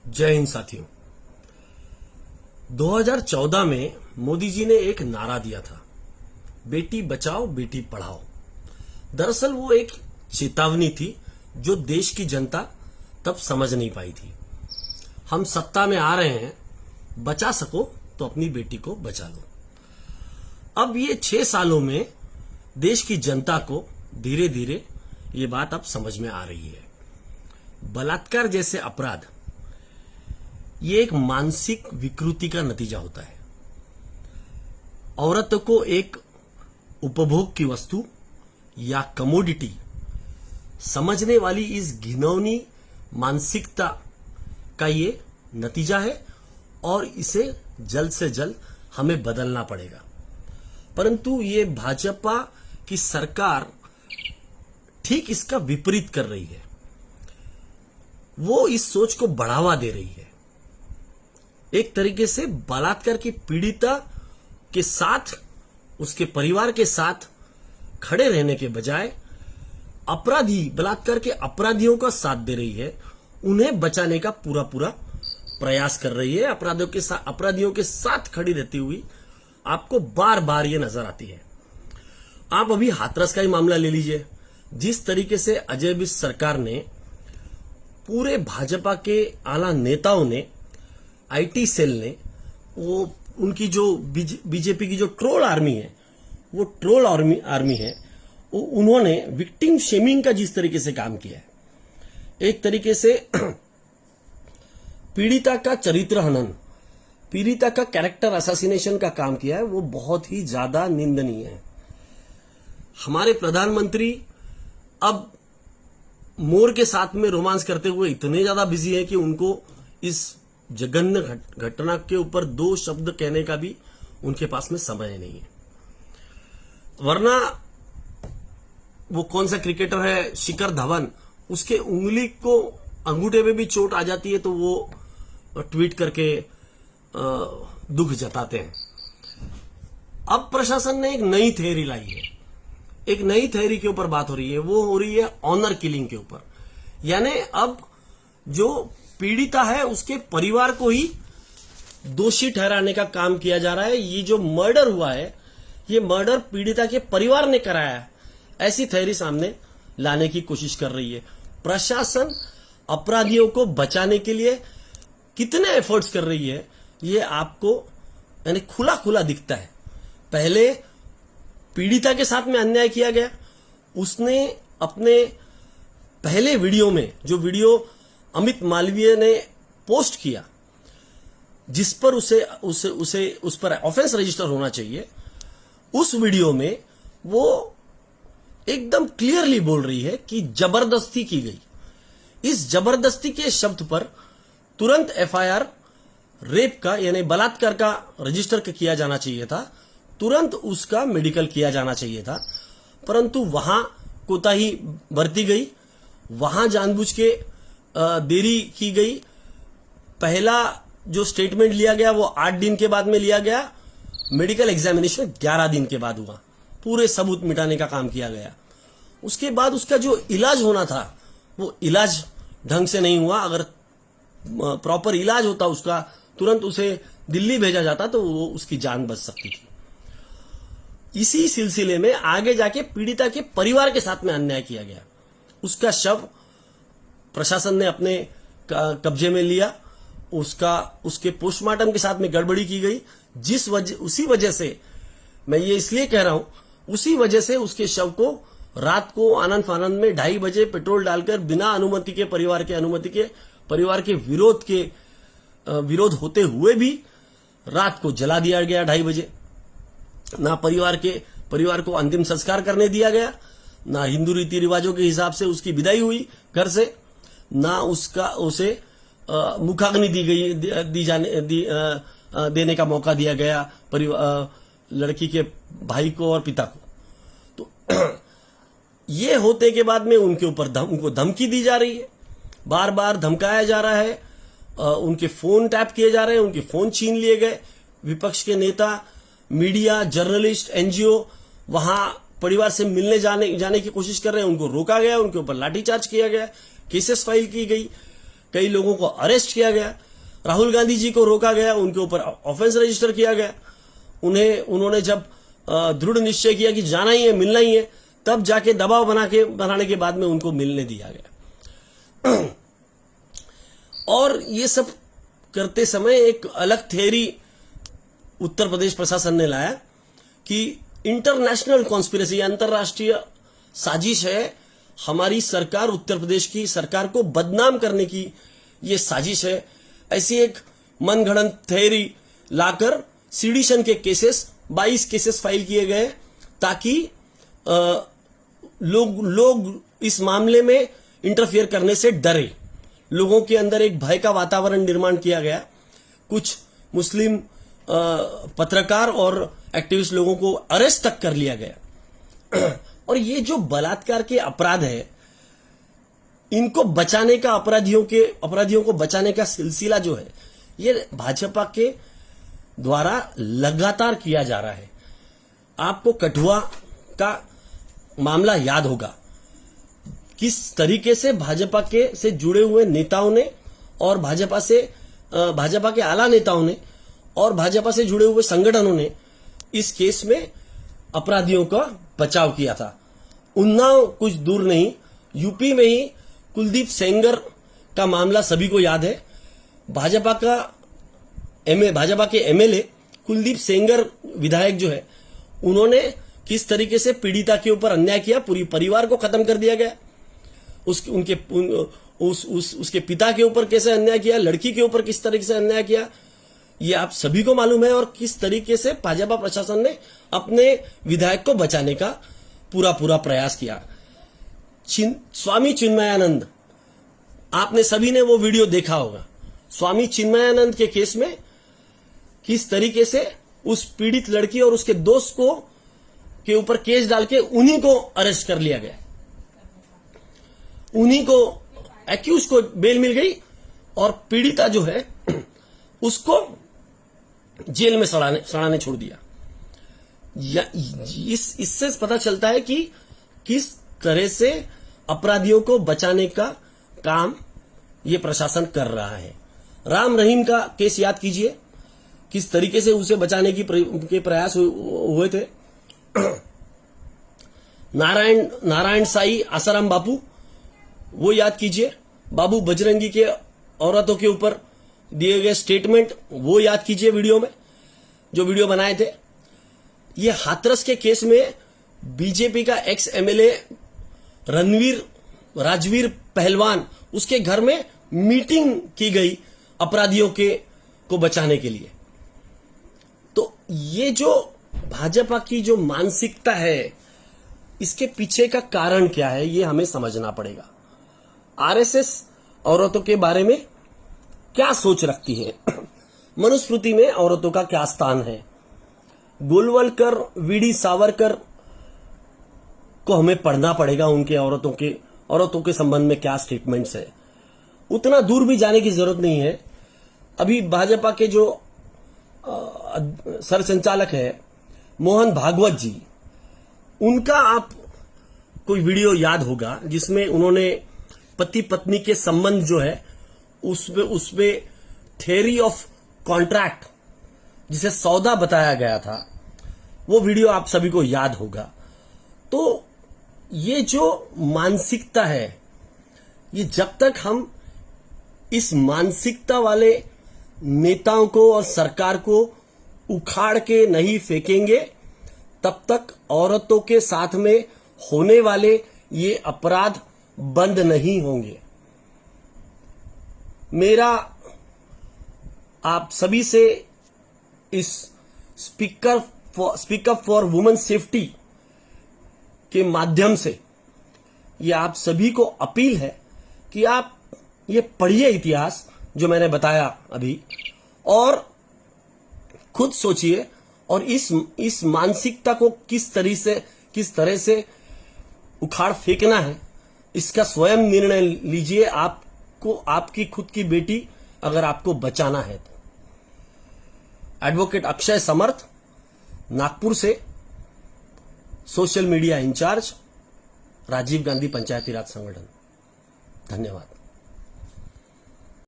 जय हिंद साथियों। 2014 में मोदी जी ने एक नारा दिया था, बेटी बचाओ बेटी पढ़ाओ। दरअसल वो एक चेतावनी थी जो देश की जनता तब समझ नहीं पाई थी। हम सत्ता में आ रहे हैं, बचा सको तो अपनी बेटी को बचा लो। अब ये 6 सालों में देश की जनता को धीरे धीरे ये बात अब समझ में आ रही है। बलात्कार जैसे अपराध ये एक मानसिक विकृति का नतीजा होता है। औरत को एक उपभोग की वस्तु या कमोडिटी समझने वाली इस घिनौनी मानसिकता का ये नतीजा है और इसे जल्द से जल्द हमें बदलना पड़ेगा। परंतु ये भाजपा की सरकार ठीक इसका विपरीत कर रही है। वो इस सोच को बढ़ावा दे रही है। एक तरीके से बलात्कार की पीड़िता के साथ, उसके परिवार के साथ खड़े रहने के बजाय अपराधी, बलात्कार के अपराधियों का साथ दे रही है। उन्हें बचाने का पूरा पूरा प्रयास कर रही है। अपराधियों के साथ खड़ी रहती हुई आपको बार बार ये नजर आती है। आप अभी हाथरस का ही मामला ले लीजिए। जिस तरीके से अजय विज सरकार ने, पूरे भाजपा के आला नेताओं ने, आईटी सेल ने, वो उनकी जो बीजेपी की जो ट्रोल आर्मी है, वो ट्रोल आर्मी है, उन्होंने विक्टिम शेमिंग का जिस तरीके से काम किया है, एक तरीके से पीड़िता का चरित्र हनन, पीड़िता का कैरेक्टर असैसिनेशन का काम किया है, वो बहुत ही ज्यादा निंदनीय है। हमारे प्रधानमंत्री अब मोर के साथ में रोमांस करते हुए इतने ज्यादा बिजी है कि उनको इस जघन्य घटना के ऊपर 2 शब्द कहने का भी उनके पास में समय नहीं है। वरना वो कौन सा क्रिकेटर है, शिखर धवन, उसके उंगली को अंगूठे पे भी चोट आ जाती है तो वो ट्वीट करके दुख जताते हैं। अब प्रशासन ने एक नई थ्योरी लाई है। एक नई थ्योरी के ऊपर बात हो रही है, वो हो रही है ऑनर किलिंग के ऊपर। यानी अब जो पीड़िता है उसके परिवार को ही दोषी ठहराने का काम किया जा रहा है। ये जो मर्डर हुआ है, ये मर्डर पीड़िता के परिवार ने कराया है, ऐसी थ्योरी सामने लाने की कोशिश कर रही है। प्रशासन अपराधियों को बचाने के लिए कितने एफर्ट्स कर रही है, ये आपको यानी खुला खुला दिखता है। पहले पीड़िता के साथ में अन्याय किया गया, उसने अपने पहले वीडियो में, जो वीडियो अमित मालवीय ने पोस्ट किया, जिस पर उस पर ऑफेंस रजिस्टर होना चाहिए, उस वीडियो में वो एकदम क्लियरली बोल रही है कि जबरदस्ती की गई। इस जबरदस्ती के शब्द पर तुरंत एफआईआर रेप का यानी बलात्कार का रजिस्टर किया जाना चाहिए था, तुरंत उसका मेडिकल किया जाना चाहिए था। परंतु वहां कोताही बरती गई, वहां जानबूझ के देरी की गई। पहला जो स्टेटमेंट लिया गया वो 8 दिन के बाद में लिया गया, मेडिकल एग्जामिनेशन 11 दिन के बाद हुआ। पूरे सबूत मिटाने का काम किया गया। उसके बाद उसका जो इलाज होना था वो इलाज ढंग से नहीं हुआ। अगर प्रॉपर इलाज होता उसका, तुरंत उसे दिल्ली भेजा जाता तो वो उसकी जान बच सकती थी। इसी सिलसिले में आगे जाके पीड़िता के परिवार के साथ में अन्याय किया गया। उसका शव प्रशासन ने अपने कब्जे में लिया, उसके पोस्टमार्टम के साथ में गड़बड़ी की गई। उसी वजह से, मैं ये इसलिए कह रहा हूं, उसी वजह से उसके शव को रात को आनंद फानंद में 2:30 बजे पेट्रोल डालकर बिना अनुमति के, परिवार के विरोध होते हुए भी रात को जला दिया गया 2:30 बजे। ना परिवार को अंतिम संस्कार करने दिया गया, ना हिंदू रीति रिवाजों के हिसाब से उसकी विदाई हुई घर से, ना उसे मुखाग्नि देने का मौका दिया गया लड़की के भाई को और पिता को। तो ये होते के बाद में उनके ऊपर उनको धमकी दी जा रही है, बार बार धमकाया जा रहा है, उनके फोन टैप किए जा रहे हैं, उनके फोन छीन लिए गए। विपक्ष के नेता, मीडिया, जर्नलिस्ट, एनजीओ वहां परिवार से मिलने जाने की कोशिश कर रहे हैं, उनको रोका गया, उनके ऊपर लाठीचार्ज किया गया, केसेस फाइल की गई। कई लोगों को अरेस्ट किया गया, राहुल गांधी जी को रोका गया, उनके ऊपर ऑफेंस रजिस्टर किया गया। उन्होंने जब दृढ़ निश्चय किया कि जाना ही है, मिलना ही है, तब जाके दबाव बनाने के बाद में उनको मिलने दिया गया। और ये सब करते समय एक अलग थ्योरी उत्तर प्रदेश प्रशासन ने लाया कि इंटरनेशनल कॉन्स्पिरेसी, अंतरराष्ट्रीय साजिश है, हमारी सरकार, उत्तर प्रदेश की सरकार को बदनाम करने की ये साजिश है। ऐसी एक मनगढ़ंत थ्योरी लाकर सीडिशन के केसेस 22 केसेस फाइल किए गए ताकि लोग इस मामले में इंटरफियर करने से डरे। लोगों के अंदर एक भय का वातावरण निर्माण किया गया। कुछ मुस्लिम पत्रकार और एक्टिविस्ट लोगों को अरेस्ट तक कर लिया गया। और ये जो बलात्कार के अपराध है, इनको बचाने का, अपराधियों को बचाने का सिलसिला जो है, ये भाजपा के द्वारा लगातार किया जा रहा है। आपको कठुआ का मामला याद होगा, किस तरीके से भाजपा के से जुड़े हुए नेताओं ने और भाजपा के आला नेताओं ने और भाजपा से जुड़े हुए संगठनों ने इस केस में अपराधियों का बचाव किया था। उन्नाव कुछ दूर नहीं, यूपी में ही कुलदीप सेंगर का मामला सभी को याद है। भाजपा के एमएलए कुलदीप सेंगर विधायक जो है, उन्होंने किस तरीके से पीड़िता के ऊपर अन्याय किया, पूरी परिवार को खत्म कर दिया गया। उसके पिता के ऊपर कैसे अन्याय किया, लड़की के ऊपर किस तरीके से अन्याय किया, ये आप सभी को मालूम है। और किस तरीके से भाजपा प्रशासन ने अपने विधायक को बचाने का पूरा प्रयास किया। स्वामी चिन्मयानंद, आपने सभी ने वो वीडियो देखा होगा। स्वामी चिन्मयानंद के केस में किस तरीके से उस पीड़ित लड़की और उसके दोस्त के ऊपर केस डाल के उन्हीं को अरेस्ट कर लिया गया, उन्हीं को एक्यूज को बेल मिल गई और पीड़िता जो है उसको जेल में सड़ाने छोड़ दिया। इससे पता चलता है कि किस तरह से अपराधियों को बचाने का काम ये प्रशासन कर रहा है। राम रहीम का केस याद कीजिए, किस तरीके से उसे बचाने के प्रयास हुए थे। नारायण साई आसाराम बापू, वो याद कीजिए। बाबू बजरंगी के औरतों के ऊपर दिए गए स्टेटमेंट, वो याद कीजिए वीडियो में, जो वीडियो बनाए थे। ये हाथरस के केस में बीजेपी का एक्स एमएलए राजवीर पहलवान, उसके घर में मीटिंग की गई अपराधियों को बचाने के लिए। तो ये जो भाजपा की जो मानसिकता है, इसके पीछे का कारण क्या है, ये हमें समझना पड़ेगा। आरएसएस औरतों के बारे में क्या सोच रखती है, मनुस्मृति में औरतों का क्या स्थान है, गोलवलकर, वीडी सावरकर को हमें पढ़ना पड़ेगा, उनके औरतों के संबंध में क्या स्टेटमेंट्स है। उतना दूर भी जाने की जरूरत नहीं है। अभी भाजपा के जो सरसंचालक है मोहन भागवत जी, उनका आप कोई वीडियो याद होगा जिसमें उन्होंने पति पत्नी के संबंध जो है उसमें थ्योरी ऑफ कॉन्ट्रैक्ट, जिसे सौदा बताया गया था, वो वीडियो आप सभी को याद होगा। तो ये जो मानसिकता है, ये जब तक हम इस मानसिकता वाले नेताओं को और सरकार को उखाड़ के नहीं फेंकेंगे, तब तक औरतों के साथ में होने वाले ये अपराध बंद नहीं होंगे। मेरा आप सभी से इस speak up for women safety के माध्यम से ये आप सभी को अपील है कि आप ये पढ़िए इतिहास जो मैंने बताया अभी, और खुद सोचिए और इस मानसिकता को किस तरह से उखाड़ फेंकना है, इसका स्वयं निर्णय लीजिए। आपको आपकी खुद की बेटी अगर आपको बचाना है तो। एडवोकेट अक्षय समर्थ, नागपुर से, social media in-charge, Rajiv Gandhi Panchayati Raj Sangathan. धन्यवाद।